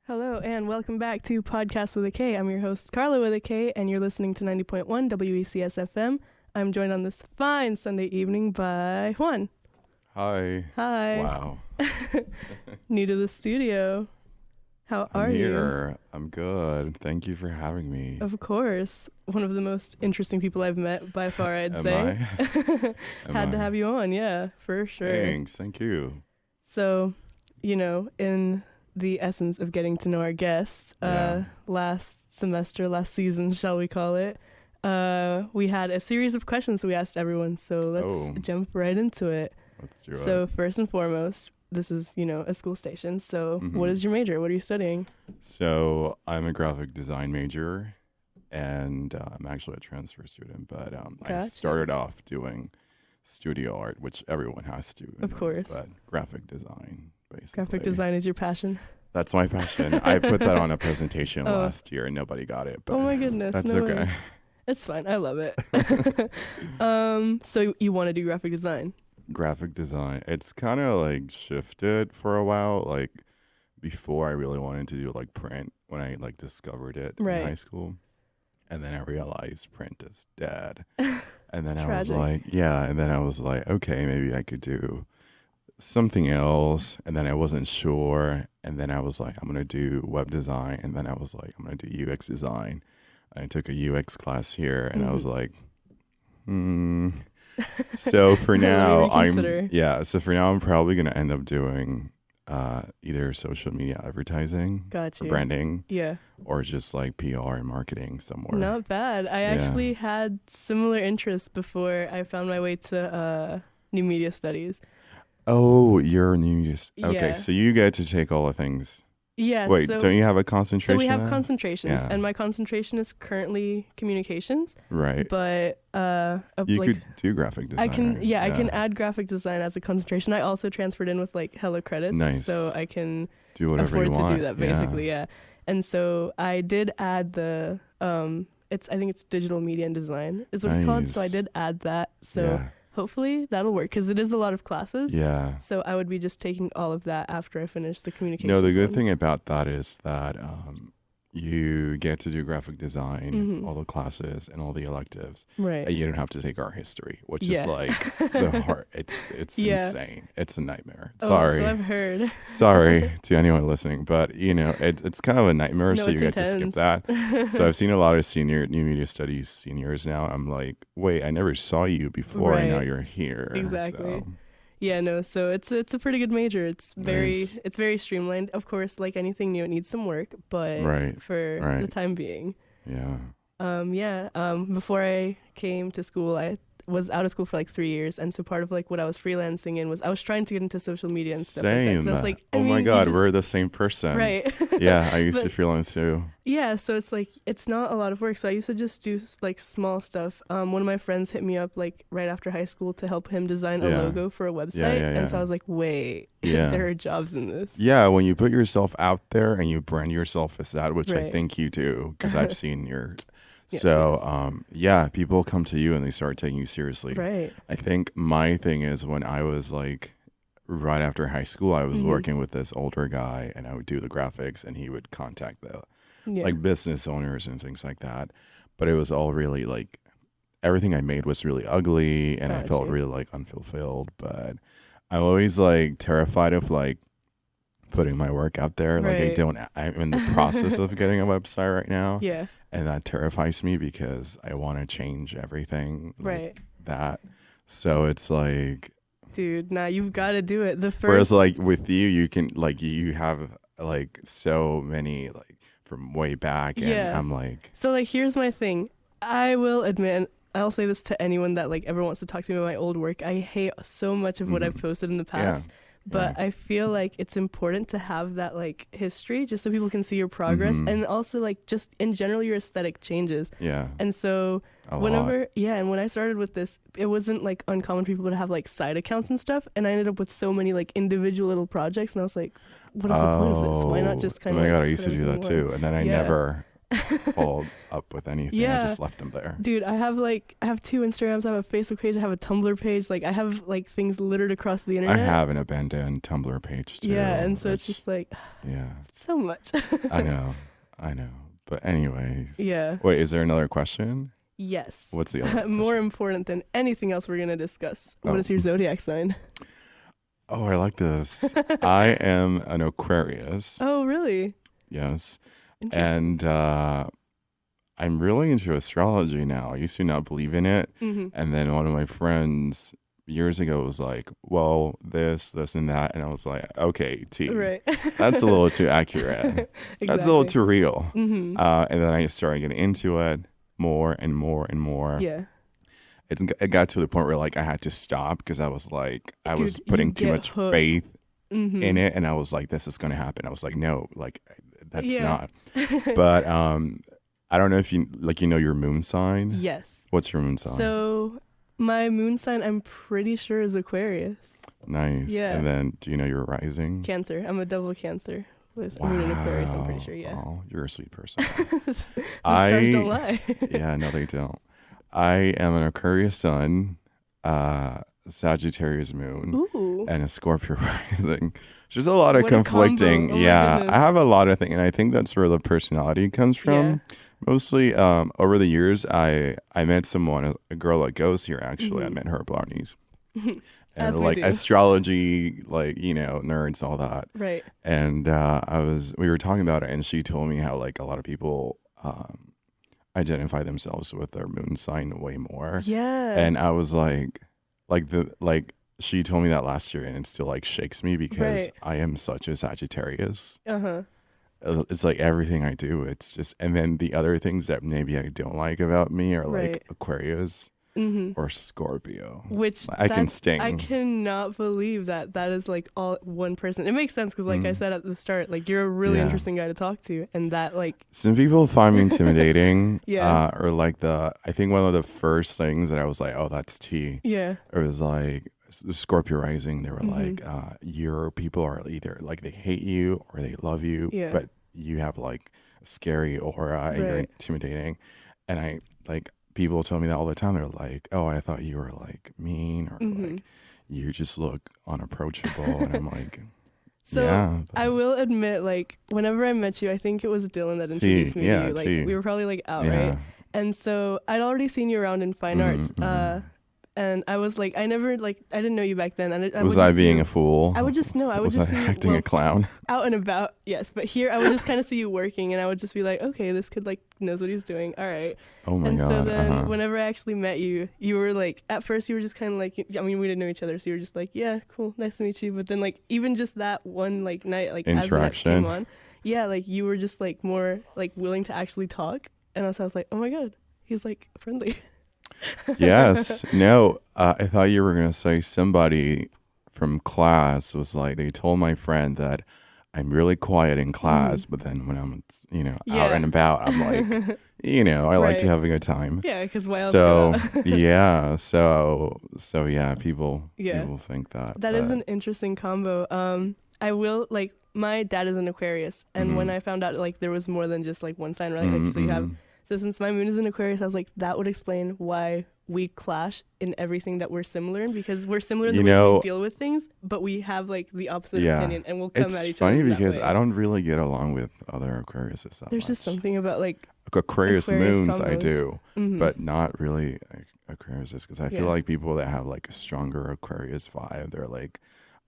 Hello and welcome back to Podcast with a K. I'm your host, Carla with a K, and you're listening to 90.1 WECS FM. I'm joined on this fine Sunday evening by Juan. Hi. Hi. Wow. New to the studio. How are you? I'm here. I'm good. Thank you for having me. Of course. One of the most interesting people I've met by far, I'd say. Had to have you on, yeah, for sure. Thanks. Thank you. So, in the essence of getting to know our guests, last season, shall we call it, we had a series of questions we asked everyone. So let's jump right into it. Let's do it. So first and foremost, this is, a school station. So What is your major? What are you studying? So I'm a graphic design major, and I'm actually a transfer student, but I started off doing studio art, which everyone has to. Of course. But graphic design, basically. Graphic design is your passion? That's my passion. I put that on a presentation last year, and nobody got it. But oh my goodness. That's no okay. Way. It's fine. I love it. So you want to do graphic design? Graphic design. It's kind of like shifted for a while. Like before I really wanted to do like print when I like discovered it in high school. And then I realized print is dead. And then I was like, okay, maybe I could do something else. And then I wasn't sure. And then I was like, I'm going to do web design. And then I was like, I'm going to do UX design. I took a UX class here and I was like, So for now, I'm probably going to end up doing either social media advertising, branding, or just like PR and marketing somewhere. Not bad. I actually had similar interests before I found my way to new media studies. Oh, you're new media. Okay, so you get to take all the things. Yeah. Wait, don't you have a concentration? So we have concentrations, and my concentration is currently communications. Right. But you could do graphic design. I can, I can add graphic design as a concentration. I also transferred in with like hella credits, nice. I can do whatever afford you want. to do that basically. Yeah. And so I did add the I think it's digital media and design is what it's called. So I did add that. So. Hopefully that'll work because it is a lot of classes. Yeah. So I would be just taking all of that after I finish the communications. No, the good thing about that is that you get to do graphic design, all the classes and all the electives. Right. And you don't have to take art history, which is like the heart. It's insane. It's a nightmare. Sorry. So I've heard. Sorry to anyone listening, but it's kind of a nightmare. So you get to skip that. So I've seen a lot of new media studies seniors now. I'm like, wait, I never saw you before, and now you're here. Exactly. So. Yeah, no, so it's a pretty good major. It's very streamlined. Of course, like anything new, it needs some work, but for the time being. Yeah. Before I came to school, I was out of school for like 3 years, and so part of like what I was freelancing in was I was trying to get into social media and stuff like that. So that's like, my God, we're the same person. Right. Yeah, I used to freelance too. Yeah, so it's like it's not a lot of work. So I used to just do like small stuff. One of my friends hit me up like right after high school to help him design a logo for a website, and so I was like, wait, there are jobs in this. Yeah, when you put yourself out there and you brand yourself as that, which I think you do, because I've seen your. People come to you and they start taking you seriously. Right. I think my thing is when I was like right after high school, I was working with this older guy and I would do the graphics and he would contact the like business owners and things like that. But it was all really like everything I made was really ugly and I felt really like unfulfilled. But I'm always like terrified of like putting my work out there. Like I'm in the process of getting a website right now. Yeah. And that terrifies me because I want to change everything like that. So it's like, dude, you've got to do it. Whereas like with you, you can like you have like so many like from way back, and I'm like. So like, here's my thing. I will admit, I'll say this to anyone that like ever wants to talk to me about my old work. I hate so much of what I've posted in the past. Yeah. But I feel like it's important to have that like history just so people can see your progress and also like just in general your aesthetic changes. Yeah. And so when I started with this, it wasn't like uncommon for people to have like side accounts and stuff, and I ended up with so many like individual little projects, and I was like, what is the point of this? Why not just kind of I used to do that too, and then I never followed up with anything. Yeah. I just left them there. Dude, I have 2 Instagrams. I have a Facebook page. I have a Tumblr page. Like I have like things littered across the internet. I have an abandoned Tumblr page too. Yeah, and so it's just like, yeah, so much. I know. But anyways. Yeah. Wait, is there another question? Yes. What's the other question? More important than anything else we're going to discuss. What is your zodiac sign? Oh, I like this. I am an Aquarius. Oh, really? Yes. And I'm really into astrology now. I used to not believe in it. Mm-hmm. And then one of my friends years ago was like, well, this, and that. And I was like, okay, right. That's a little too accurate. Exactly. That's a little too real. Mm-hmm. And then I started getting into it more and more and more. Yeah. It got to the point where like I had to stop because I was like, I was putting too much faith in it. And I was like, this is going to happen. I was like, no, like that's not. But I don't know if you know your moon sign. Yes. What's your moon sign? So my moon sign, I'm pretty sure, is Aquarius. Nice. Yeah. And then do you know your rising? Cancer. I'm a double Cancer with moon in Aquarius, I'm pretty sure. Yeah. Oh, you're a sweet person. Stars don't lie. Yeah, no, they don't. I am an Aquarius sun, Sagittarius moon, and a Scorpio rising. There's a lot of conflicting. Oh, yeah, I have a lot of things, and I think that's where the personality comes from. Yeah. Mostly over the years, I met someone, a girl that goes here, actually. I met her at Blarney's. And like astrology, like, nerds, all that. Right. And we were talking about it, and she told me how like a lot of people identify themselves with their moon sign way more. Yeah. And I was like she told me that last year, and it still like shakes me because I am such a Sagittarius. Uh-huh. It's like everything I do, it's just, and then the other things that maybe I don't like about me are like Aquarius. Or Scorpio, which I can sting. I cannot believe that is like all one person. It makes sense because, like I said at the start, like you're a really interesting guy to talk to, and that like some people find me intimidating. Or like I think one of the first things that I was like, oh, that's T. Yeah, it was like the Scorpio rising. They were like, your people are either like they hate you or they love you, but you have like a scary aura and you're intimidating, and I like. People tell me that all the time. They're like, oh, I thought you were like mean or like you just look unapproachable. And I'm like, so I will admit, like whenever I met you, I think it was Dylan that introduced me to you. Like we were probably like out, right? And so I'd already seen you around in fine arts. And I was like, I didn't know you back then. And was I being a fool? I would just know. I would was just I see acting a clown? Out and about, yes. But here, I would just kind of see you working, and I would just be like, okay, this kid like knows what he's doing. All right. Oh my God. And so then, whenever I actually met you, you were like, at first, you were just kind of like, I mean, we didn't know each other, so you were just like, yeah, cool, nice to meet you. But then, like, even just that one like night, like interaction, as the night came on, like you were just like more like willing to actually talk, and I was like, oh my God, he's like friendly. Yes. No, I thought you were going to say somebody from class was like, they told my friend that I'm really quiet in class, but then when I'm, out and about, I'm like, I like to have a good time. Yeah, because why else? So, yeah. So yeah, people think that. That is an interesting combo. I will, like, my dad is an Aquarius, and when I found out, like, there was more than just, like, one sign, right? Like, so you have... So since my moon is in Aquarius, I was like, that would explain why we clash in everything that we're similar in, because we're similar in the ways we deal with things, but we have like the opposite opinion, and we'll come at each other. It's funny because I don't really get along with other Aquariuses that There's much. Just something about like Aquarius moons combos. I do, but not really Aquariuses, because I feel like people that have like a stronger Aquarius vibe, they're like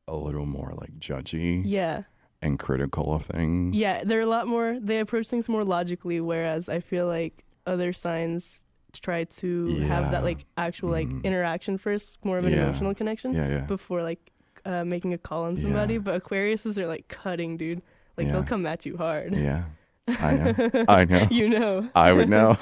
a little more like judgy. Yeah. And critical of things. Yeah, they're a lot more, they approach things more logically, whereas I feel like other signs try to have that like actual like interaction first, more of an emotional connection before like making a call on somebody. But Aquariuses are like cutting, dude. Like they'll come at you hard. Yeah, I know. I know. You know. I would know.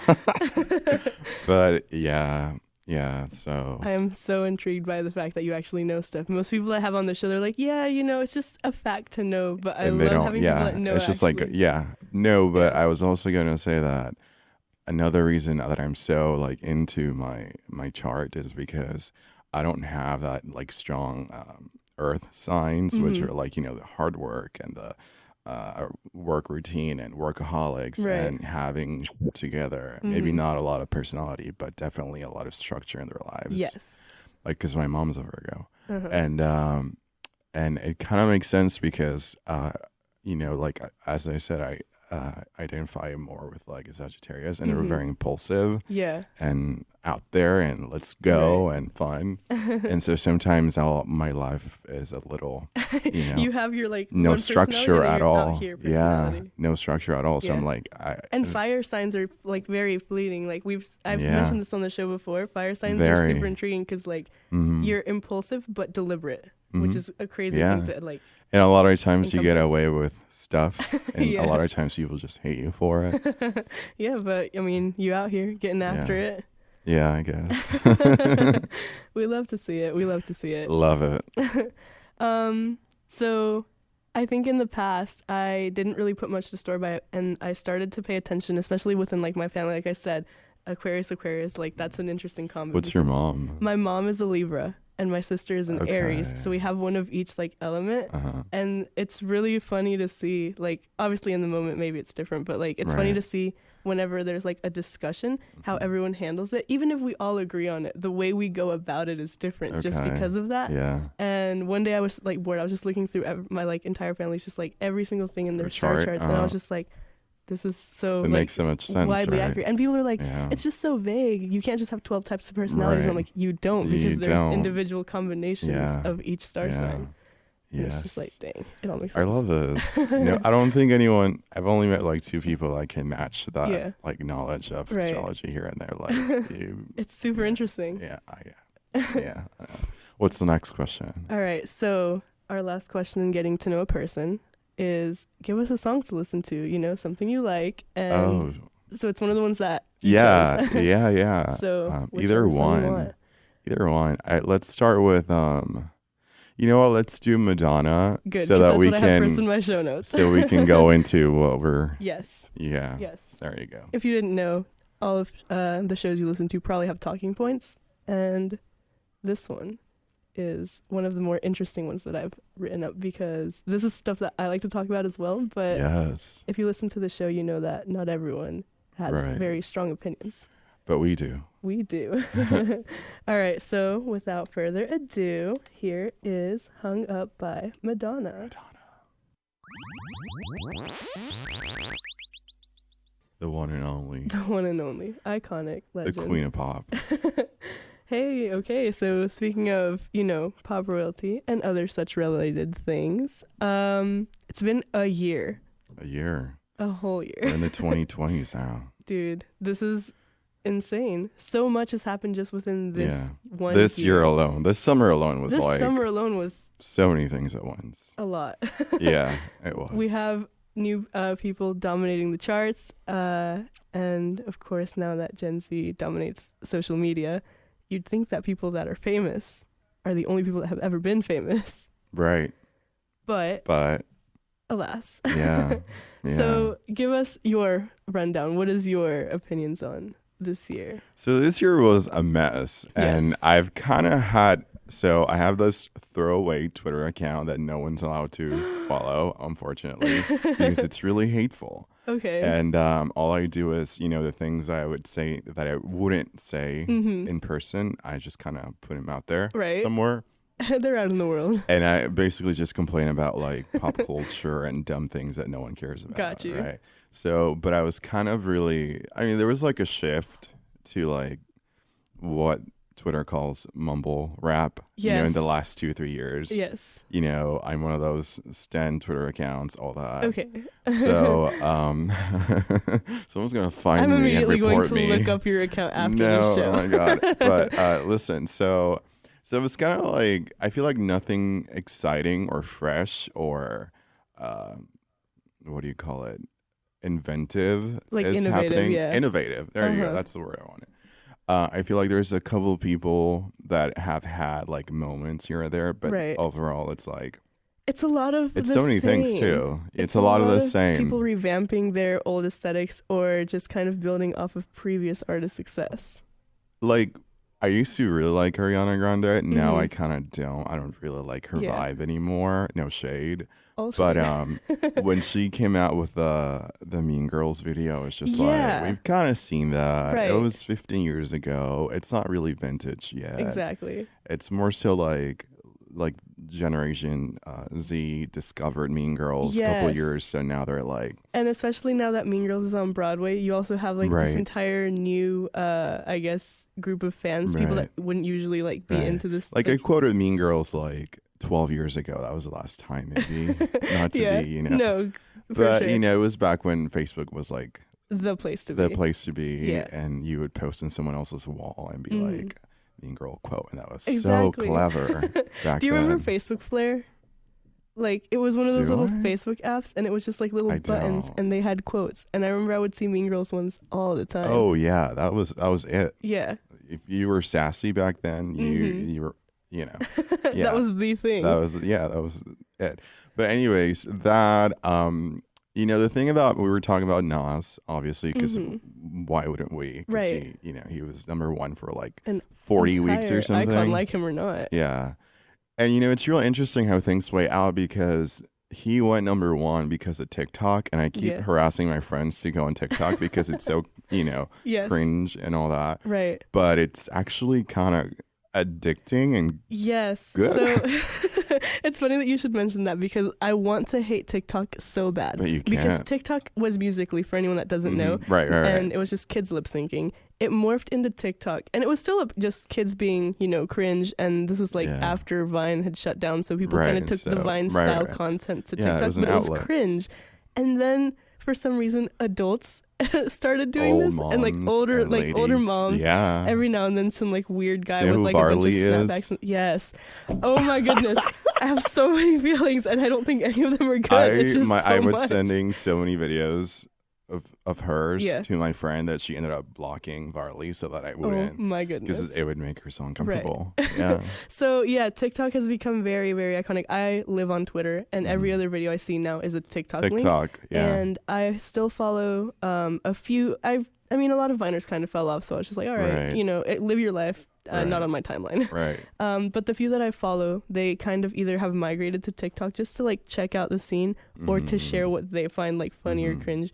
But yeah, so I am so intrigued by the fact that you actually know stuff. Most people that have on the show, they're like, yeah, it's just a fact to know. But I love having people that know. It's just actually. But I was also going to say that another reason that I'm so like into my chart is because I don't have that like strong earth signs, which are like, the hard work and the work routine and workaholics and having together. Maybe not a lot of personality, but definitely a lot of structure in their lives. Yes. Like, because my mom's a Virgo, and it kind of makes sense because like as I said, I identify more with like a Sagittarius, and they're very impulsive, and out there, and let's go and fun. And so sometimes my life is a little, you have your like no structure at all. Yeah, no structure at all. So I'm like, and fire signs are like very fleeting. Like I've mentioned this on the show before. Fire signs are super intriguing because like you're impulsive but deliberate, which is a crazy thing to like. And a lot of times you get away with stuff, and a lot of times people just hate you for it. Yeah, but I mean, you out here getting after it. Yeah, I guess. We love to see it. Love it. So I think in the past, I didn't really put much to store by it, and I started to pay attention, especially within like my family. Like I said, Aquarius, like that's an interesting combo. What's your mom? My mom is a Libra. And my sister is an Aries, so we have one of each like element, and it's really funny to see. Like, obviously, in the moment, maybe it's different, but like it's funny to see whenever there's like a discussion how everyone handles it. Even if we all agree on it, the way we go about it is different just because of that. Yeah. And one day I was like bored. I was just looking through my like entire family's just like every single thing in their star charts, and I was just like, this is so it makes so much sense, widely accurate. And people are like, it's just so vague. You can't just have 12 types of personalities. I'm like, you don't, because there's individual combinations of each star sign. Yes. It's just like, dang, it all makes sense. I love this. I don't think I've only met like 2 people that can match that like knowledge of astrology here and there. Like it's super interesting. Yeah. What's the next question? All right. So our last question in getting to know a person is give us a song to listen to, something you like. And so it's one of the ones that you chose. Yeah. So either one. Let's start with let's do Madonna. Good, so that that's we what can I have first in my show notes. so we can go into what we're Yes. There you go. If you didn't know, all of the shows you listen to probably have talking points, and this one is one of the more interesting ones that I've written up, because this is stuff that I like to talk about as well, but if you listen to the show, you know that not everyone has very strong opinions. But we do. All right, so without further ado, here is Hung Up by Madonna. The one and only. Iconic legend. The queen of pop. Hey, okay, so speaking of, pop royalty and other such related things, it's been a year. A whole year. We're in the 2020s now. Dude, this is insane. So much has happened just within this year alone. This summer alone was so many things at once. A lot. Yeah, it was. We have new people dominating the charts, and of course now that Gen Z dominates social media, you'd think that people that are famous are the only people that have ever been famous. Right. But alas. Yeah. So give us your rundown. What is your opinions on this year? So this year was a mess. And I've kind of I have this throwaway Twitter account that no one's allowed to follow, unfortunately, because it's really hateful. Okay. And all I do is, the things I would say that I wouldn't say in person, I just kind of put them out there somewhere. They're out in the world. And I basically just complain about like pop culture and dumb things that no one cares about. Got you. Right. So, but I was kind of there was like a shift to like what Twitter calls mumble rap, in the last 2-3 years. Yes. I'm one of those stan Twitter accounts, all that. Okay. So, someone's going to find me and report me. I'm immediately going to look up your account after the show. Oh my God. But listen, so it was kind of like, I feel like nothing exciting or fresh or, what do you call it? Inventive is happening. Yeah. Innovative. There you go. That's the word I wanted. I feel like there's a couple of people that have had like moments here or there, but overall it's like it's a lot of so many things too. It's a lot of the same. People revamping their old aesthetics or just kind of building off of previous artist success. Like I used to really like Ariana Grande. Now I kind of don't. I don't really like her vibe anymore. No shade. But when she came out with the Mean Girls video, it's just like, we've kind of seen that. Right. It was 15 years ago. It's not really vintage yet. Exactly. It's more so like Generation Z discovered Mean Girls a couple years, so now they're like, and especially now that Mean Girls is on Broadway, you also have like this entire new I guess group of fans, people that wouldn't usually like be into this. Like I quoted Mean Girls like 12 years ago. That was the last time, maybe. Not to be, no, but sure. It was back when Facebook was like the place to be, and you would post in someone else's wall and be like, Mean Girl quote, and that was so clever back Do you remember then. Facebook Flare? Like, it was one of those little Facebook apps, and it was just like little buttons, and they had quotes. And I remember I would see Mean Girls ones all the time. Oh yeah, that was it. Yeah. If you were sassy back then, you were, that was the thing. That was it. But anyways, that the thing about, we were talking about Nas, obviously, because why wouldn't we? Right. He was number one for like 40 weeks or something. Icon, like him or not. Yeah. And, it's real interesting how things play out, because he went number one because of TikTok. And I keep harassing my friends to go on TikTok because it's so, cringe and all that. Right. But it's actually kind of addicting and good. So it's funny that you should mention that, because I want to hate TikTok so bad. But you can't. Because TikTok was Musical.ly, for anyone that doesn't know. Right. And it was just kids lip syncing. It morphed into TikTok, and it was still just kids being, cringe. And this was like after Vine had shut down, so people kind of took the Vine style content to TikTok, but it was cringe. And then for some reason, adults started doing this, and like older moms. Yeah. Every now and then, some like weird guy with like a bunch of snapbacks. Yes. Oh my goodness. I have so many feelings, and I don't think any of them are good. I was sending so many videos of hers to my friend that she ended up blocking Varley so that I wouldn't. Oh my goodness. Because it would make her so uncomfortable. Right. Yeah. So TikTok has become very, very iconic. I live on Twitter, and every other video I see now is a TikTok link. Yeah. And I still follow a few. A lot of Viners kind of fell off, so I was just like, all right. Live your life. Not on my timeline. Right. But the few that I follow, they kind of either have migrated to TikTok just to like check out the scene, or to share what they find like funny or cringe.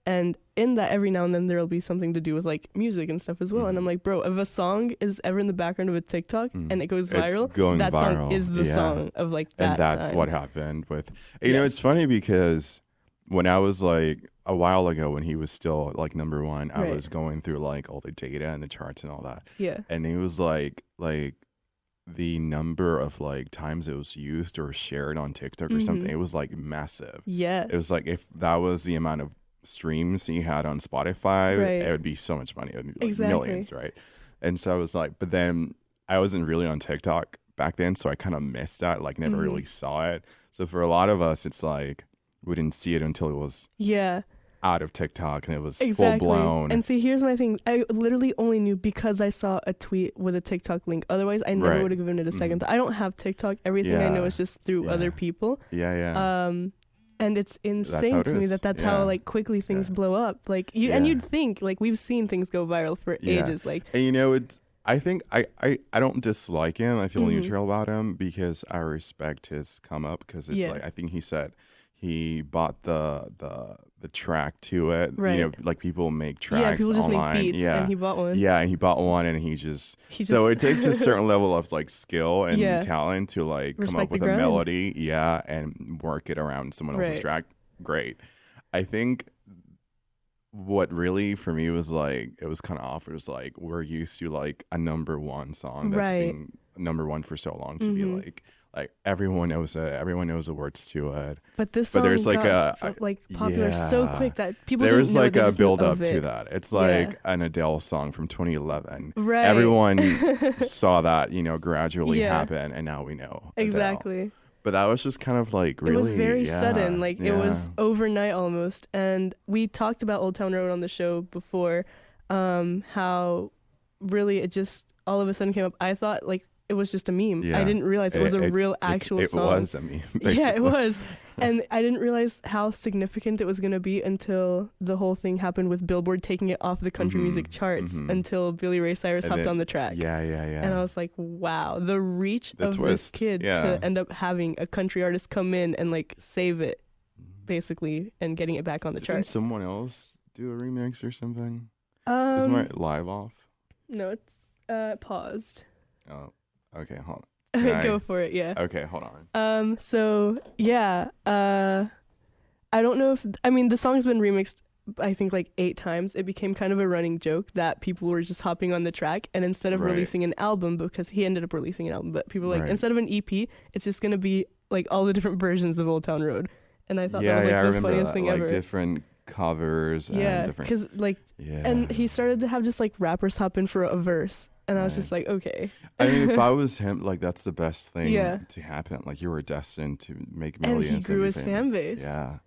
And in that, every now and then there'll be something to do with like music and stuff as well. And I'm like, bro, if a song is ever in the background of a TikTok and it goes viral, that viral. Song is the song of like that. And that's time. what happened with. It's funny because when I was like a while ago, when he was still like number one, I was going through like all the data and the charts and all that. Yeah. And it was like the number of like times it was used or shared on TikTok or something, it was like massive. Yes. It was like, if that was the amount of streams he had on Spotify, it would be so much money. It would be like millions, right? And so I was like, but then I wasn't really on TikTok back then, so I kind of missed that, like never really saw it. So for a lot of us, it's like we didn't see it until it was out of TikTok and it was full blown. And see, here's my thing. I literally only knew because I saw a tweet with a TikTok link. Otherwise, I never would have given it a second. I don't have TikTok. Everything I know is just through other people. And it's insane to me that's how like quickly things blow up. Like and you'd think like we've seen things go viral for ages. Like, and I think I don't dislike him. I feel neutral about him because I respect his come up, because it's like, I think he said he bought the track to it. Right. Like people make tracks people just online. Make beats, and he bought one. Yeah, and he bought one, and he just so it takes a certain level of like skill and talent to like Respect come up with a grind. melody, and work it around someone else's track. Great. I think what really for me was like, it was kind of off. It was like, we're used to like a number one song that's been number one for so long to be like everyone knows it, everyone knows the words to it. But this song there's like popular so quick that people there's didn't know like a build up to that. It's like an Adele song from 2011. Right. Everyone saw that, gradually happen, and now we know Adele. Exactly. But that was just kind of like really, it was very sudden. Like it was overnight almost. And we talked about Old Town Road on the show before, how really it just all of a sudden came up. I thought like it was just a meme. Yeah. I didn't realize it was a real actual song. It was a meme, basically. Yeah, it was. And I didn't realize how significant it was going to be until the whole thing happened with Billboard taking it off the country music charts until Billy Ray Cyrus hopped on the track. Yeah. And I was like, wow, the reach of this kid to end up having a country artist come in and like save it, basically, and getting it back on the charts. Did someone else do a remix or something? Is my live off? No, it's paused. Oh, okay, hold on. Go for it, yeah. Okay, hold on. So, yeah, I don't know if, I mean, the song's been remixed, I think, like 8 times. It became kind of a running joke that people were just hopping on the track, and instead of releasing an album, because he ended up releasing an album, but people were like, instead of an EP, it's just going to be, like, all the different versions of Old Town Road. And I thought that was, like, the funniest thing ever. Different covers and different... because, like, and he started to have just, like, rappers hop in for a verse. And I was just like, okay. I mean, if I was him, like, that's the best thing to happen. Like, you were destined to make millions. And he grew his fan base. Yeah.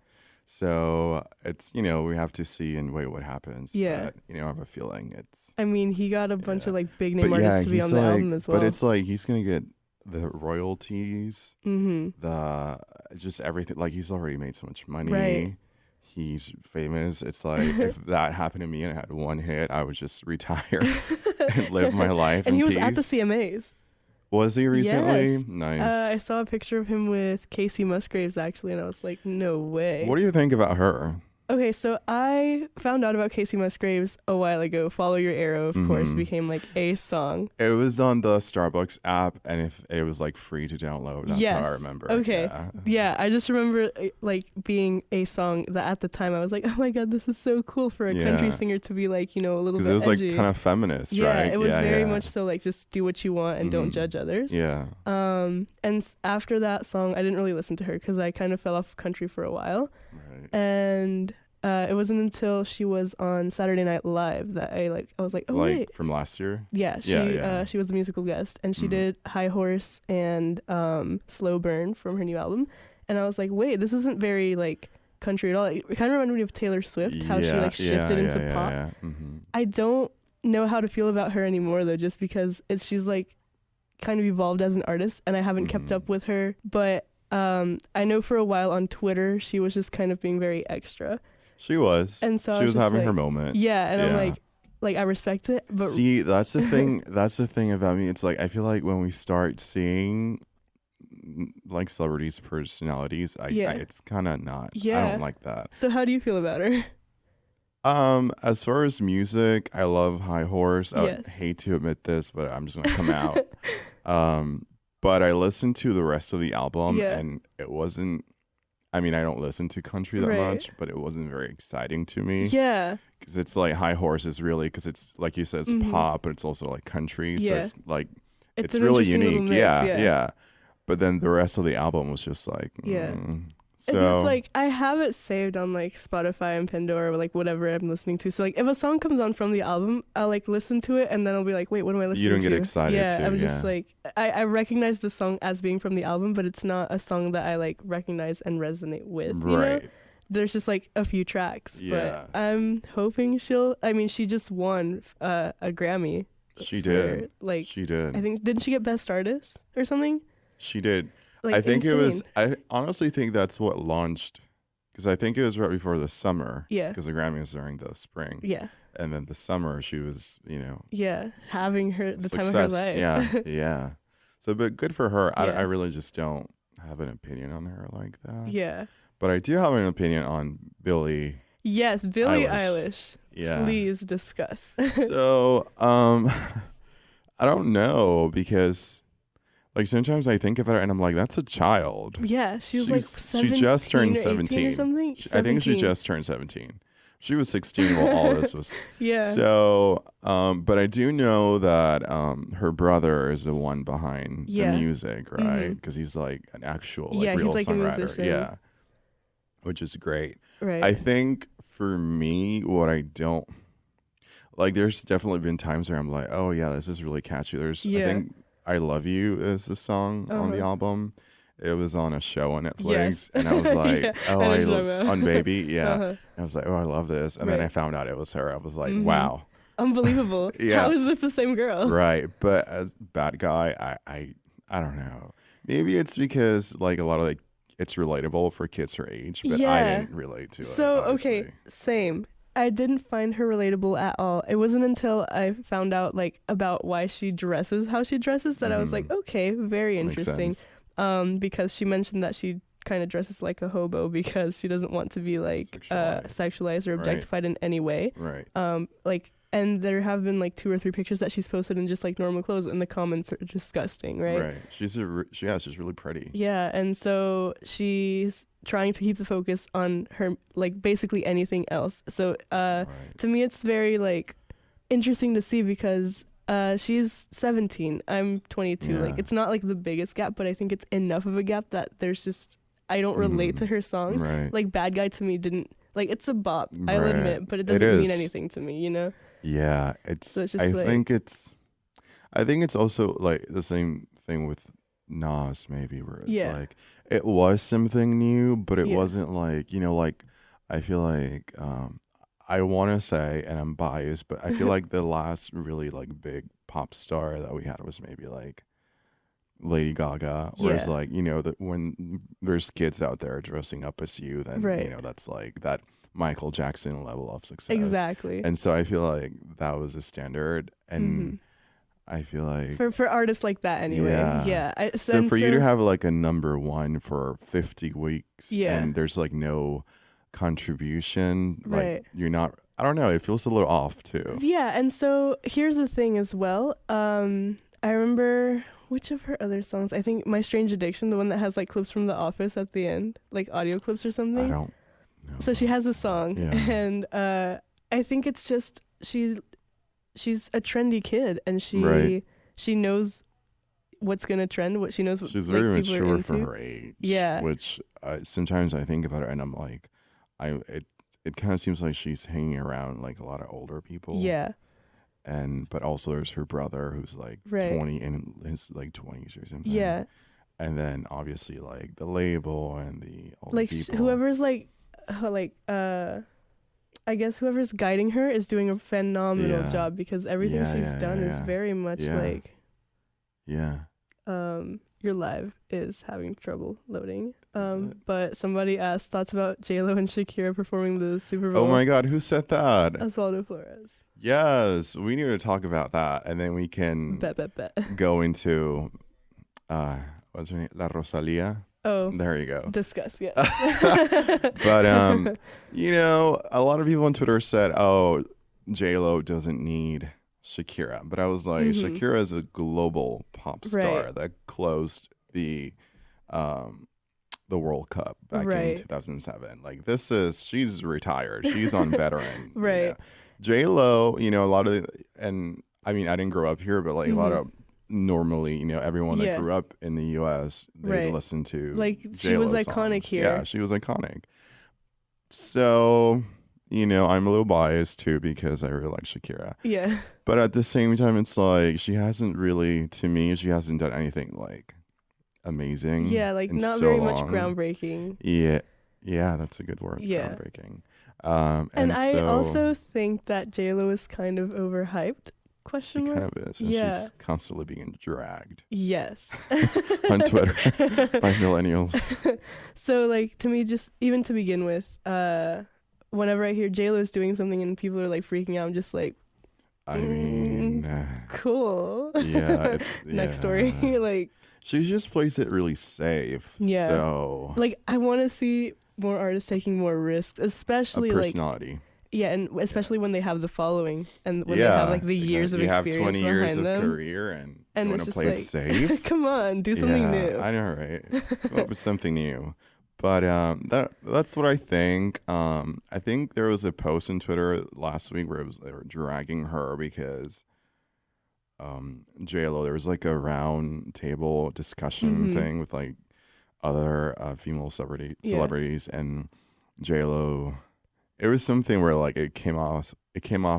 So it's, we have to see and wait what happens. Yeah. But, I have a feeling it's... I mean, he got a bunch of, like, big name artists to be on the album as well. But it's like, he's going to get the royalties, the just everything. Like, he's already made so much money. Right. He's famous. It's like, if that happened to me and I had one hit, I would just retire and live my life and in he was peace. at the CMAs. Was he recently? Yes. Nice. I saw a picture of him with Casey Musgraves, actually, and I was like, no way. What do you think about her? Okay, so I found out about Casey Musgraves a while ago. Follow Your Arrow, of course, became like a song. It was on the Starbucks app, and if it was like free to download. That's how I remember. Okay. Yeah, I just remember like being a song that at the time I was like, oh my God, this is so cool for a country singer to be like, a little bit edgy. Because it was like kind of feminist, right? Yeah, it was very much so like just do what you want and don't judge others. Yeah. And after that song, I didn't really listen to her because I kind of fell off country for a while. Right. And it wasn't until she was on Saturday Night Live that I was like, oh like wait, from last year. Yeah, she was the musical guest, and she did High Horse and Slow Burn from her new album, and I was like, wait, this isn't very like country at all. It kind of reminded me of Taylor Swift, how she like shifted into pop. Yeah. Mm-hmm. I don't know how to feel about her anymore though, just because she's like kind of evolved as an artist, and I haven't kept up with her, but I know for a while on Twitter she was just kind of being very extra. She was. And so she was having her moment. Yeah, and I'm like I respect it, but see, that's the thing. That's the thing about me. It's like I feel like when we start seeing like celebrities' personalities, it's kind of not. Yeah. I don't like that. So how do you feel about her? As far as music, I love High Horse. I would hate to admit this, but I'm just gonna come out. But I listened to the rest of the album, and it wasn't. I mean, I don't listen to country that much, but it wasn't very exciting to me. Yeah. Because it's like High Horse is really, because it's like you said, it's pop, but it's also like country. So it's like, it's really unique. Mix, yeah. But then the rest of the album was just like, So and it's like, I have it saved on like Spotify and Pandora or like whatever I'm listening to. So like if a song comes on from the album, I'll like listen to it and then I'll be like, wait, what am I listening to? You don't get excited I'm just like, I recognize the song as being from the album, but it's not a song that I like recognize and resonate with. You know? There's just like a few tracks. But I'm hoping she just won a Grammy. She did. I think, didn't she get Best Artist or something? She did. Like, I think insane. it was, I honestly think that's what launched, because I think it was right before the summer. Yeah. Because the Grammy was during the spring. Yeah. And then the summer, she was, Yeah, having the success. time of her life. Yeah. So, but good for her. I really just don't have an opinion on her like that. Yeah. But I do have an opinion on Billie. Yes, Billie Eilish. Yeah. Please discuss. So, I don't know, because like sometimes I think about it and I'm like, that's a child. Yeah, she's like 17. She just turned 17 or something. I think she just turned 17. She was 16 while all this was. Yeah. So, but I do know that her brother is the one behind the music, right? Because he's like an actual real he's like songwriter. A musician. Yeah. Which is great. Right. I think for me, what I don't like, there's definitely been times where I'm like, oh yeah, this is really catchy. I think I Love You is the song on the album. It was on a show on Netflix, and I was like, on Baby, and I was like, oh, I love this. And then I found out it was her. I was like, wow. unbelievable. How is this the same girl? Right. But as bad guy, I don't know. Maybe it's because like a lot of like it's relatable for kids her age, but I didn't relate to it. So, honestly. okay, same. I didn't find her relatable at all. It wasn't until I found out like about why she dresses how she dresses that I was like, okay, very interesting. Because she mentioned that she kind of dresses like a hobo because she doesn't want to be like sexualized or objectified in any way. Right. And there have been like 2 or 3 pictures that she's posted in just like normal clothes, and the comments are disgusting, right? Right. She's really pretty. Yeah, and so she's trying to keep the focus on her like basically anything else. So to me, it's very like interesting to see because she's 17, I'm 22. Like it's not like the biggest gap, but I think it's enough of a gap that there's just I don't relate to her songs. Right. Like Bad Guy to me didn't like it's a bop, I'll admit, but it doesn't mean anything to me, you know? Yeah, so it's just I think it's also like the same thing with Nas maybe where it's like it was something new, but it wasn't like, you know, like I feel like I want to say, and I'm biased, but I feel like the last really like big pop star that we had was maybe like Lady Gaga, whereas like, you know, that when there's kids out there dressing up as you, then you know that's like that Michael Jackson level of success. Exactly. And so I feel like that was a standard, and I feel like for artists like that anyway. Yeah. So for you to have like a number 1 for 50 weeks, and there's like no contribution, like you're not. I don't know. It feels a little off too. Yeah, and so here's the thing as well. I remember. Which of her other songs? I think My Strange Addiction, the one that has like clips from The Office at the end, like audio clips or something. I don't know. So she has a song, and I think it's just she's a trendy kid, and she knows what's gonna trend. What she knows what she's like, very people mature are into. for her age. Yeah, which sometimes I think about it, and I'm like, it kind of seems like she's hanging around like a lot of older people. Yeah. But also there's her brother who's like 20 in his like 20s or something. Yeah. And then obviously like the label and the older like people. Whoever's like I guess whoever's guiding her is doing a phenomenal job because everything she's done is very much like your live is having trouble loading. But somebody asked thoughts about J-Lo and Shakira performing the Super Bowl. Oh my God, who said that? Osvaldo Flores. Yes, we need to talk about that, and then we can go into what's her name? La Rosalia. Oh, there you go. Discuss, yes. But you know, a lot of people on Twitter said, "Oh, J-Lo doesn't need Shakira," but I was like, Shakira is a global pop star that closed the World Cup back in 2007. Like she's retired. She's on veteran. Right. You know? J-Lo, you know, a lot of, and I mean, I didn't grow up here, but like a lot of normally, you know, everyone that grew up in the U.S., they listen to like J-Lo she was songs. iconic here. Yeah, she was iconic. So, you know, I'm a little biased too because I really like Shakira. Yeah. But at the same time, it's like she hasn't done anything like amazing. Yeah, like not so very long. much groundbreaking. Yeah, that's a good word. Yeah. Groundbreaking. And I also think that J-Lo is kind of overhyped. She kind of is. And she's constantly being dragged. Yes. On Twitter by millennials. So like to me, just even to begin with, whenever I hear J-Lo is doing something and people are like freaking out, I'm just like, I mean, cool. Yeah, it's next story. Like she just plays it really safe. Yeah. So like I want to see more artists taking more risks, especially a personality. Like and especially when they have the following and when they have like the years of experience behind them. You have 20 years of career and you want to play like, it safe. Come on, do something new. I know, right? Come up with something new. But that's what I think. I think there was a post on Twitter last week where they were dragging her because J-Lo, there was like a round table discussion thing with like other female celebrities and J-Lo. It was something where like it came off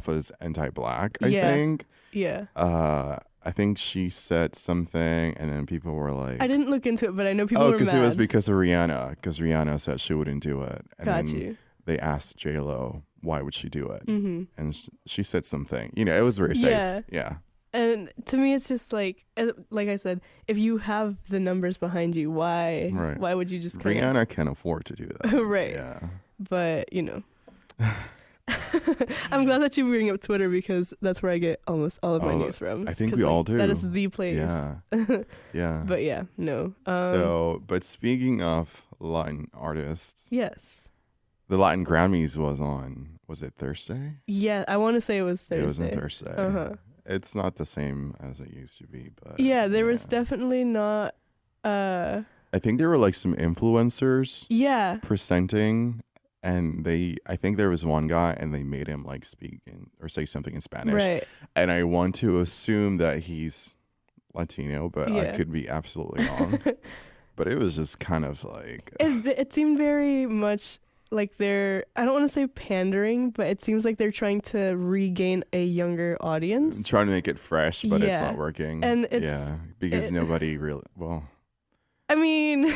as anti-black, I think. Yeah. I think she said something and then people were like, I didn't look into it, but I know people were mad. It was because of Rihanna, because Rihanna said she wouldn't do it. And then they asked J-Lo why would she do it? Mm-hmm. And she said something. You know, it was very safe. Yeah. And to me, it's just like I said, if you have the numbers behind you, why would you just Rihanna can afford to do that. Right. Yeah. But, you know. I'm glad that you bring up Twitter because that's where I get almost all of my news from. I think we all do. That is the place. Yeah. Yeah. But yeah, no. But speaking of Latin artists. Yes. The Latin Grammys was it Thursday? Yeah, I want to say it was Thursday. It was on Thursday. Uh-huh. It's not the same as it used to be, but yeah, there was definitely not. I think there were like some influencers. Yeah. Presenting, and I think there was one guy, and they made him like speak or say something in Spanish. Right. And I want to assume that he's Latino, but I could be absolutely wrong. But it was just kind of like it seemed very much like I don't want to say pandering, but it seems like they're trying to regain a younger audience. Trying to make it fresh, but it's not working. And because nobody really, I mean,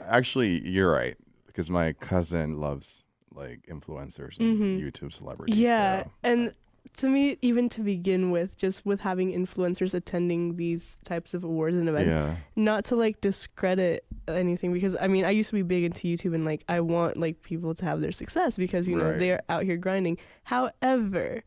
actually, you're right, because my cousin loves like influencers and YouTube celebrities. Yeah, so. and to me, even to begin with, just with having influencers attending these types of awards and events, not to like discredit anything, because I mean, I used to be big into YouTube and like I want like people to have their success because, you know, they're out here grinding. However,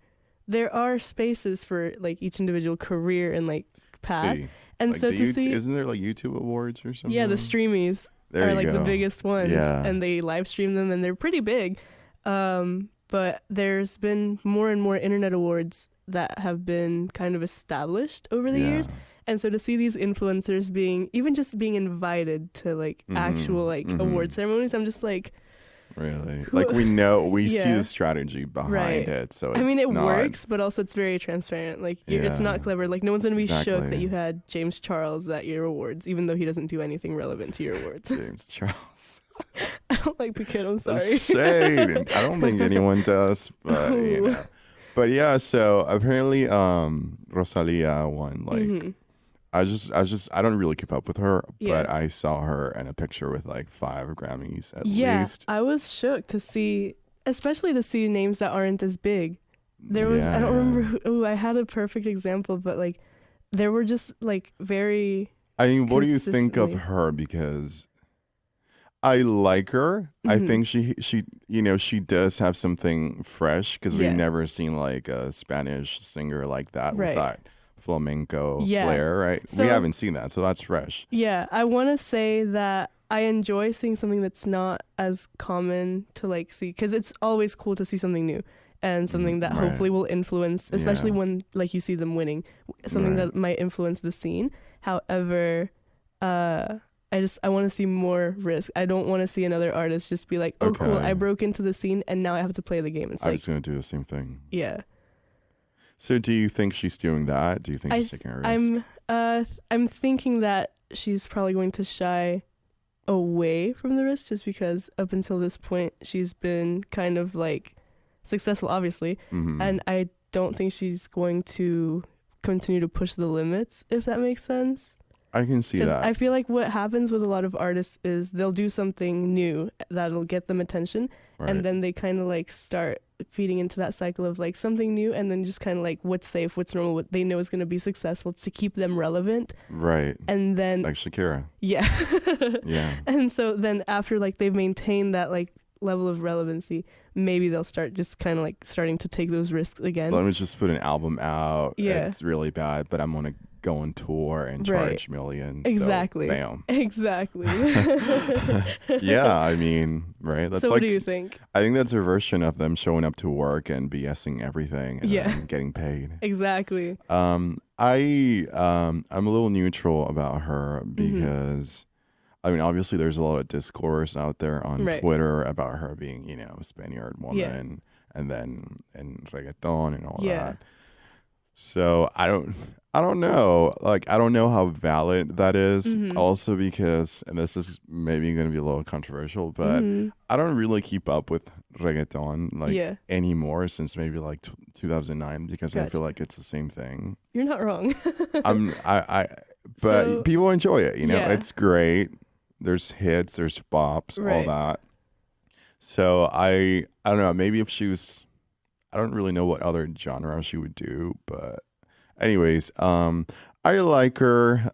there are spaces for like each individual career and like path. And like so to see, isn't there like YouTube awards or something? Yeah, the Streamies are like the biggest ones, and they live stream them and they're pretty big. But there's been more and more internet awards that have been kind of established over the years. And so to see these influencers being invited to like actual like award ceremonies, I'm just like, really? Like we see the strategy behind it. So it's it works, but also it's very transparent. Like it's not clever. Like no one's going to be shook that you had James Charles at your awards, even though he doesn't do anything relevant to your awards. James Charles. I don't like the kid, I'm sorry. Shade. I don't think anyone does, but you know. But yeah, so apparently Rosalia won. Like I don't really keep up with her, but I saw her in a picture with like 5 Grammys at least. I was shook to see, especially to see names that aren't as big. There was I don't remember I had a perfect example, but like there were just like very I mean, what do you think of her? Because I like her. I think she you know, she does have something fresh, because we've never seen like a Spanish singer like that with that flamenco flair, right? So, we haven't seen that, so that's fresh. Yeah, I want to say that I enjoy seeing something that's not as common to like see, because it's always cool to see something new and something that hopefully will influence, especially when like you see them winning, something that might influence the scene. However, I want to see more risk. I don't want to see another artist just be like, oh, cool, I broke into the scene and now I have to play the game. It's I was going to do the same thing. Yeah. So do you think she's doing that? Do you think she's taking a risk? I'm thinking that she's probably going to shy away from the risk, just because up until this point she's been kind of like successful, obviously. And I don't think she's going to continue to push the limits, if that makes sense. I can see that. I feel like what happens with a lot of artists is they'll do something new that'll get them attention, and then they kind of like start feeding into that cycle of like something new, and then just kind of like what's safe, what's normal, what they know is going to be successful to keep them relevant. Right. And then like Shakira. Yeah. Yeah. And so then after like they've maintained that like level of relevancy, maybe they'll start just kind of like starting to take those risks again. Let me just put an album out. Yeah. It's really bad, but I'm going to go on tour and charge millions. Exactly. So, bam. Exactly. Yeah, I mean, right? That's so what do you think? I think that's a version of them showing up to work and BSing everything and then getting paid. Exactly. I'm a little neutral about her because I mean, obviously there's a lot of discourse out there on Twitter about her being, you know, a Spaniard woman and then and reggaeton and all that. So I don't know. Like, I don't know how valid that is. Also because, and this is maybe going to be a little controversial, but I don't really keep up with reggaeton like anymore since maybe like 2009, because I feel like it's the same thing. You're not wrong. But people enjoy it. You know, it's great. There's hits, there's bops, all that. So I don't know. Maybe if she was, I don't really know what other genre she would do, but anyways, I like her.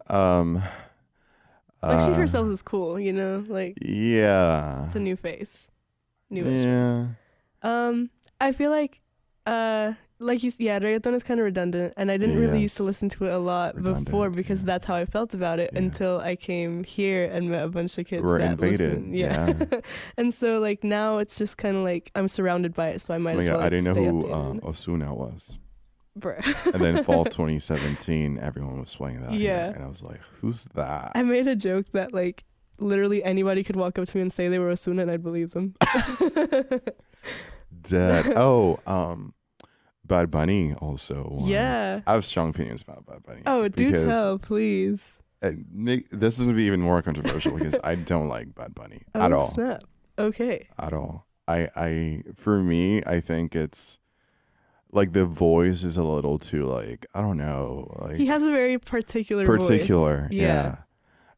Like she herself is cool, you know, like yeah, it's a new face, newish yeah. face. I feel like reggaeton is kind of redundant, and I didn't really used to listen to it a lot before because that's how I felt about it until I came here and met a bunch of kids We're that invaded. listen. And so like now it's just kind of like I'm surrounded by it, so I might as well. I didn't know who updated. Osuna was. Bruh. And then fall 2017, everyone was playing that. Yeah. And I was like, who's that? I made a joke that like literally anybody could walk up to me and say they were Osuna and I'd believe them. Dead. Bad Bunny also. Yeah. I have strong opinions about Bad Bunny. Oh, do tell, please. This is going to be even more controversial because I don't like Bad Bunny at all. Snap. Okay. At all. For me, I think it's like the voice is a little too like, I don't know. Like he has a very particular voice. Yeah.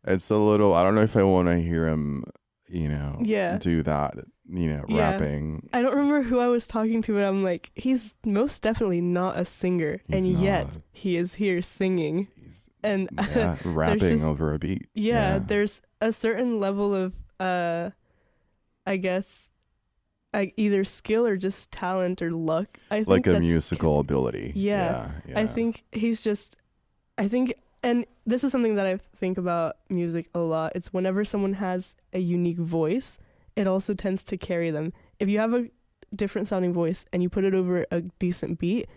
It's a little, I don't know if I want to hear him, do that, rapping. I don't remember who I was talking to, but I'm like, he's most definitely not a singer. Yet he is here singing. And rapping over a beat. Yeah, there's a certain level of, I guess, either skill or just talent or luck. I think like a musical ability. Yeah. I think and this is something that I think about music a lot. It's whenever someone has a unique voice, it also tends to carry them. If you have a different sounding voice and you put it over a decent beat,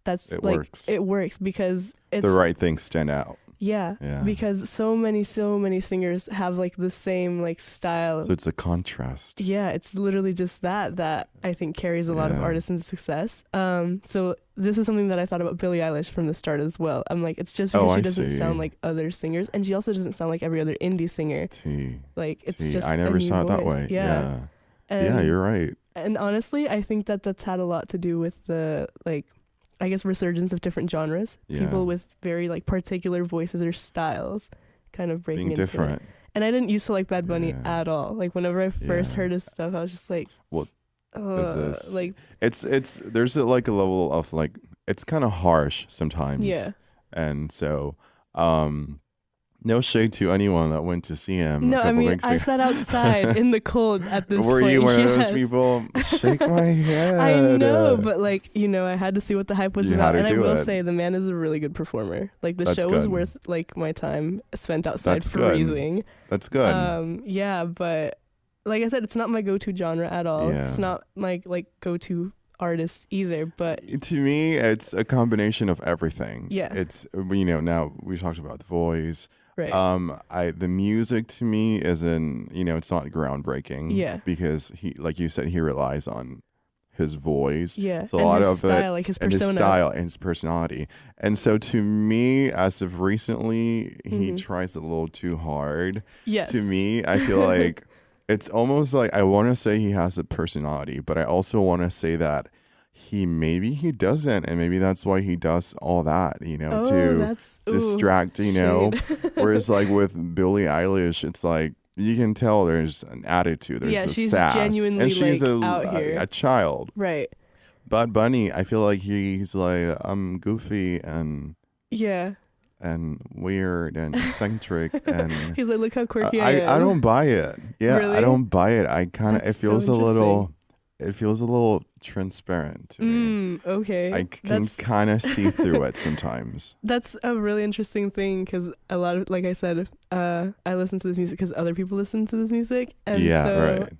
it works because it's the right things stand out. Yeah, because so many singers have like the same like style. So it's a contrast. Yeah, it's literally just that I think carries a lot of artists into success. So this is something that I thought about Billie Eilish from the start as well. I'm like, it's just because she doesn't sound like other singers, and she also doesn't sound like every other indie singer. Just I never saw it that way. Yeah. Yeah, you're right. And honestly, I think that that's had a lot to do with the I guess resurgence of different genres. People with very like particular voices or styles kind of breaking into different. It. And I didn't used to like Bad Bunny at all. Like whenever I first heard his stuff, I was just like, what is this? Like it's there's a level of like it's kind of harsh sometimes. Yeah. And so no shade to anyone that went to see him. No, I mean, I sat outside in the cold at this point. Were you one of those people? Shake my head. I know, but I had to see what the hype was about. And I will say, the man is a really good performer. Like, the show was worth, like, my time spent outside freezing. That's good. Yeah, but like I said, it's not my go-to genre at all. Yeah. It's not my, like, go-to artist either, but to me, it's a combination of everything. Yeah. It's, now we talked about the voice. Right. The music to me isn't, it's not groundbreaking. Yeah. Because he, like you said, he relies on his voice. Yeah. So a lot of style, like his persona. And his style and his personality. And so to me, as of recently, he tries a little too hard. Yes. To me, I feel like it's almost like I want to say he has a personality, but I also want to say that maybe he doesn't, and maybe that's why he does all that, to distract, whereas like with Billie Eilish, it's like you can tell there's an attitude, there's a she's sass, genuinely and she's out here. A child, right? Bad Bunny, I feel like he's like goofy and and weird and eccentric, and he's like, look how quirky I am. I don't buy it. Yeah, really? I don't buy it. I kind of it feels a little transparent to me. Okay. I can kind of see through it sometimes. That's a really interesting thing because a lot of, like I said, I listen to this music because other people listen to this music. And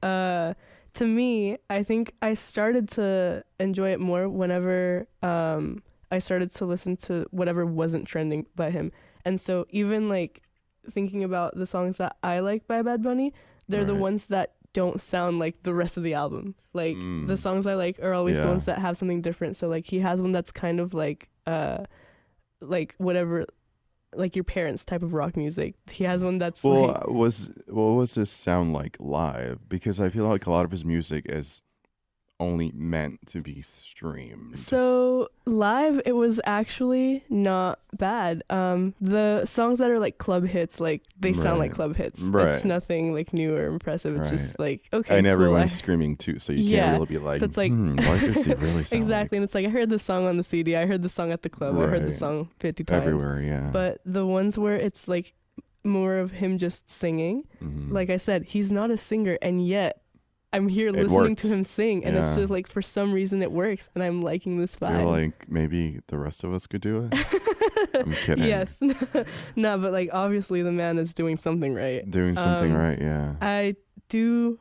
to me, I think I started to enjoy it more whenever I started to listen to whatever wasn't trending by him. And so even like thinking about the songs that I like by Bad Bunny, they're the ones that don't sound like the rest of the album. Like the songs I like are always the ones that have something different. So like he has one that's kind of like whatever, like your parents' type of rock music. He has one that's what was this sound like live? Because I feel like a lot of his music is only meant to be streamed? So live, it was actually not bad. The songs that are like club hits, like they sound like club hits. It's nothing like new or impressive. It's just like, okay, and cool. Everyone's screaming too, so you can't really be like, so it's like, what does he really sound exactly. Like? And it's like, I heard the song on the CD, I heard the song at the club, I heard the song 50 times everywhere. Yeah, but the ones where it's like more of him just singing, like I said, he's not a singer, and yet I'm here listening to him sing, and it's just like, for some reason it works, and I'm liking this vibe. You're like, maybe the rest of us could do it. I'm kidding. Yes. No, but like, obviously the man is doing something right. Yeah. I do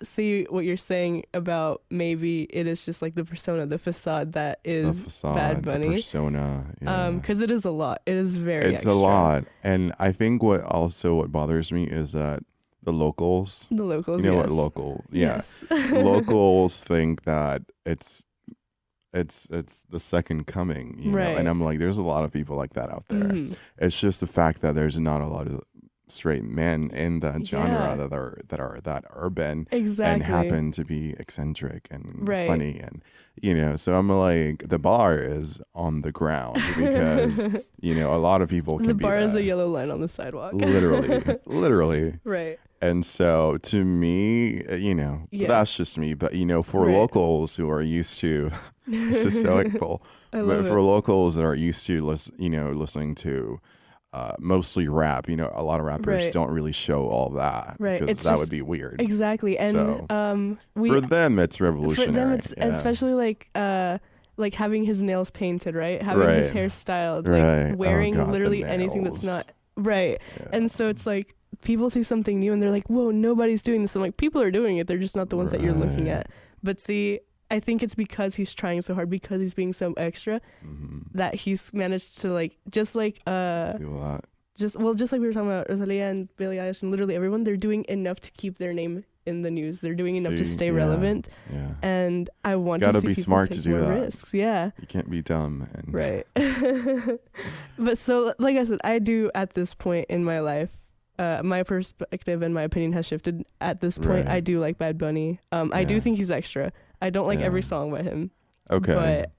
see what you're saying about maybe it is just like the persona, the facade that is Bad Bunny. The persona, yeah. Because it is a lot. It is very It's extra. a lot. And I think what bothers me is that the locals, you know, what locals think that it's the second coming, you know? And I'm like, there's a lot of people like that out there. It's just the fact that there's not a lot of straight men in that genre that are that urban and happen to be eccentric and funny, and you know, so I'm like, the bar is on the ground because you know, a lot of people can the be bar that. Is a yellow line on the sidewalk. literally right. And so to me, you know, that's just me, but you know, for locals who are used to this is so cool, but for locals that are used to listening to mostly rap, you know, a lot of rappers don't really show all that, because that would be weird. Exactly. And so, for them it's revolutionary. For them it's especially like having his nails painted, right? Having his hair styled, like wearing literally anything that's not and so it's like, people see something new and they're like, whoa, nobody's doing this. I'm like, people are doing it, they're just not the ones that you're looking at. But see, I think it's because he's trying so hard, because he's being so extra, that he's managed to like, just like we were talking about Rosalia and Billie Eilish and literally everyone, they're doing enough to keep their name in the news. They're doing enough to stay relevant. Yeah. And I want to see be people smart take to do more that. risks. Yeah. You can't be dumb. Right. But so, like I said, I do at this point in my life, my perspective and my opinion has shifted. At this point, I do like Bad Bunny. I do think he's extra. I don't like every song by him. Okay. But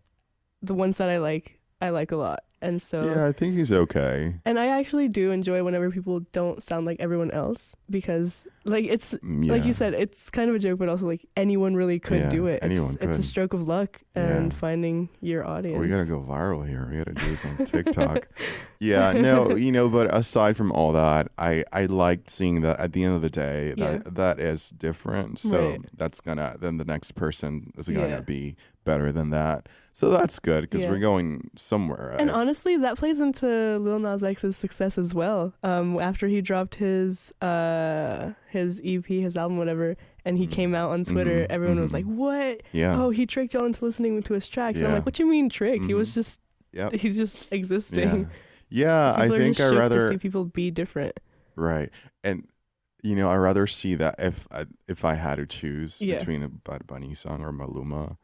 the ones that I like a lot. And so yeah, I think he's okay. And I actually do enjoy whenever people don't sound like everyone else, because like it's like you said, it's kind of a joke, but also like anyone really could do it. It's a stroke of luck and finding your audience. We gotta go viral here. We gotta do some TikTok. But aside from all that, I liked seeing that at the end of the day that is different. So then the next person is gonna be better than that. So that's good, because we're going somewhere. And honestly, that plays into Lil Nas X's success as well. After he dropped his EP, his album, whatever, and he came out on Twitter, everyone was like, what? Yeah. Oh, he tricked y'all into listening to his tracks. And I'm like, what you mean tricked? He was just, he's just existing. Yeah, I think I'd rather to see people be different. Right. And you know, I'd rather see that if I had to choose between a Bad Bunny song or Maluma,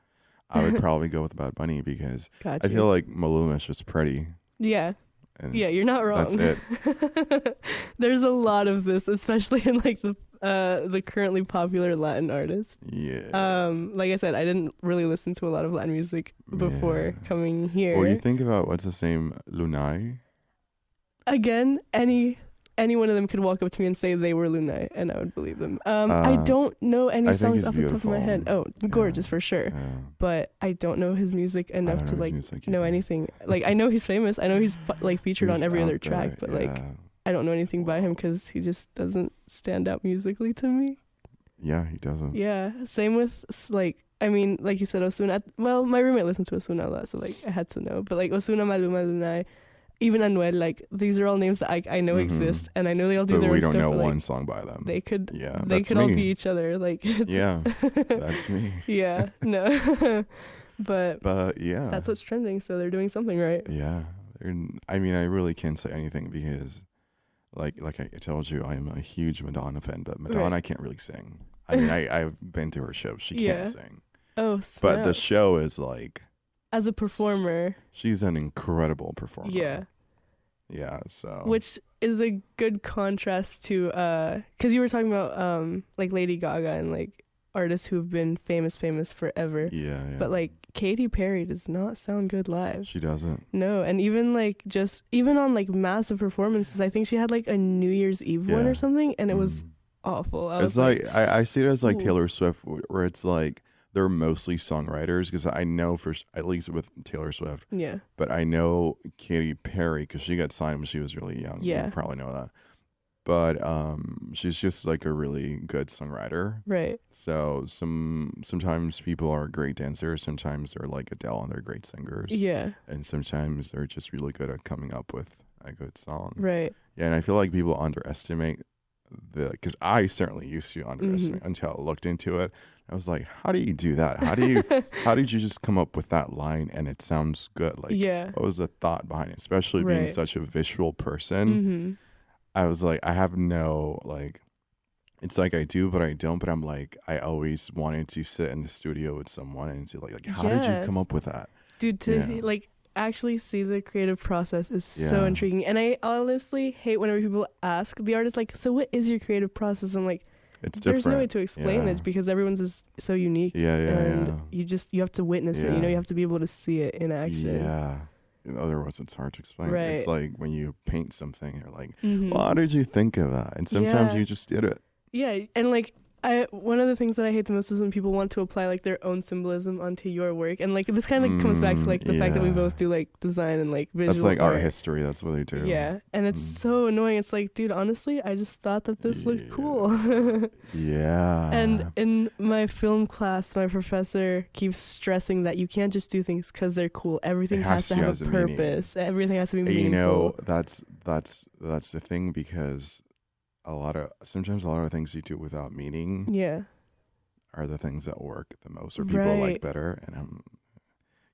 I would probably go with Bad Bunny, because I feel like Maluma is just pretty. Yeah. Yeah, you're not wrong. That's it. There's a lot of this, especially in like the currently popular Latin artists. Yeah. Like I said, I didn't really listen to a lot of Latin music before coming here. Well, you think about what's his name, Lunay? Again, any one of them could walk up to me and say they were Lunay, and I would believe them. I don't know any songs off the top of my head. Oh, gorgeous for sure. Yeah. But I don't know his music enough to like know anything. Like, I know he's famous. I know he's like featured on every other track, but like I don't know anything by him because he just doesn't stand out musically to me. Yeah, he doesn't. Yeah, same with like, I mean, like you said, Ozuna. Well, my roommate listened to Ozuna a lot, so like I had to know. But like Ozuna, Maluma, Lunay, even Anuel, like these are all names that I know exist, and I know they all do their own stuff. We don't know one song by them. They could, they could all be each other. Like, that's me. Yeah, no, but yeah, that's what's trending. So they're doing something right. Yeah, I mean, I really can't say anything because, like I told you, I am a huge Madonna fan, but Madonna can't really sing. I mean, I've been to her show. She can't sing. Oh, snap. But the show is like, as a performer, she's an incredible performer. Yeah. Yeah, so. Which is a good contrast to, because you were talking about like Lady Gaga and like artists who've been famous forever. Yeah. But like Katy Perry does not sound good live. She doesn't. No, and even like even on like massive performances, I think she had like a New Year's Eve one or something, and it was awful. It's like I see it as like Taylor Swift, where it's like they're mostly songwriters, because I know for at least with Taylor Swift. Yeah. But I know Katy Perry because she got signed when she was really young. Yeah. You probably know that. But she's just like a really good songwriter. Right. So sometimes people are great dancers, sometimes they're like Adele and they're great singers. Yeah. And sometimes they're just really good at coming up with a good song. Right. Yeah, and I feel like people underestimate because I certainly used to underestimate until I looked into it. I was like, how do you do that? How did you just come up with that line and it sounds good? Like, what was the thought behind it? Especially being such a visual person. I was like, I have no, like, it's like I do, but I don't. But I'm like, I always wanted to sit in the studio with someone and to like how did you come up with that? Dude, to like actually see the creative process is so intriguing. And I honestly hate whenever people ask the artist, like, so what is your creative process? I'm like, it's there's different. no way to explain it because everyone's is so unique. And you have to witness it. You know, you have to be able to see it in action. Yeah. In other words, it's hard to explain. Right. It's like when you paint something, you're like, well, how did you think of that? And sometimes you just did it. Yeah. And like, one of the things that I hate the most is when people want to apply like their own symbolism onto your work, and like this kind of comes back to like the fact that we both do like design and like visual. That's like art history. That's what they do. Yeah, and it's so annoying. It's like, dude, honestly, I just thought that this looked cool. Yeah. And in my film class, my professor keeps stressing that you can't just do things because they're cool. Everything has to have a purpose. Everything has to be meaningful. You know, that's the thing, because sometimes a lot of things you do without meaning are the things that work the most, or people like better. And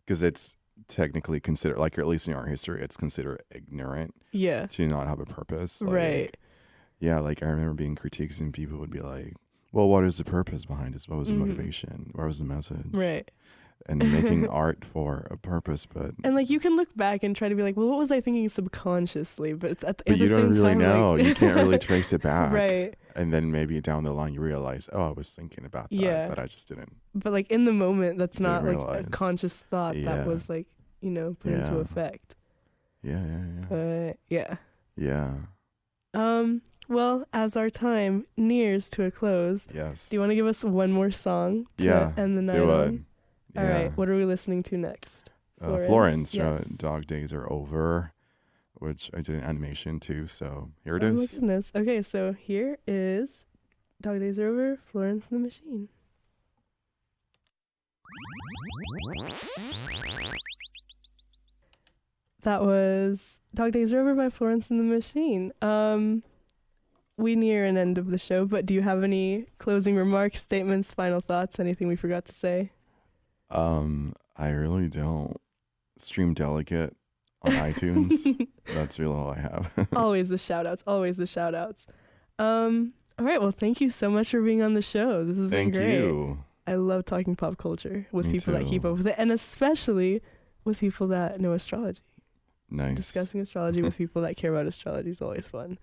because it's technically considered, like, or at least in art history, it's considered ignorant to not have a purpose. Like, yeah, like I remember being critiques and people would be like, well, what is the purpose behind this? What was the motivation? What was the message? Right. And making art for a purpose, and like you can look back and try to be like, well, what was I thinking subconsciously? But it's at the you don't really time, know. Like, you can't really trace it back, right? And then maybe down the line you realize, oh, I was thinking about that, but I just didn't. But like in the moment, that's not like a conscious thought that was like, you know, put into effect. Yeah. Well, as our time nears to a close, do you want to give us one more song to end the night on? All right, what are we listening to next? Florence, Dog Days Are Over, which I did an animation too, so here it is. Oh my goodness. Okay, so here is Dog Days Are Over, Florence and the Machine. That was Dog Days Are Over by Florence and the Machine. We near an end of the show, but do you have any closing remarks, statements, final thoughts, anything we forgot to say? I really don't. Stream Delicate on iTunes. That's really all I have. Always the shout outs. All right, well, thank you so much for being on the show. This has been great. Thank you. I love talking pop culture with people that keep up with it, and especially with people that know astrology. Nice. Discussing astrology with people that care about astrology is always fun.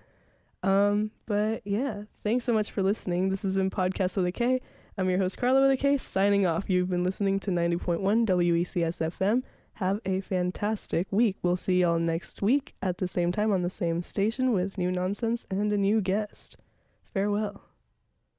But yeah, thanks so much for listening. This has been Podcast with a K. I'm your host, Carla with a K, signing off. You've been listening to 90.1 WECS FM. Have a fantastic week. We'll see y'all next week at the same time on the same station with new nonsense and a new guest. Farewell.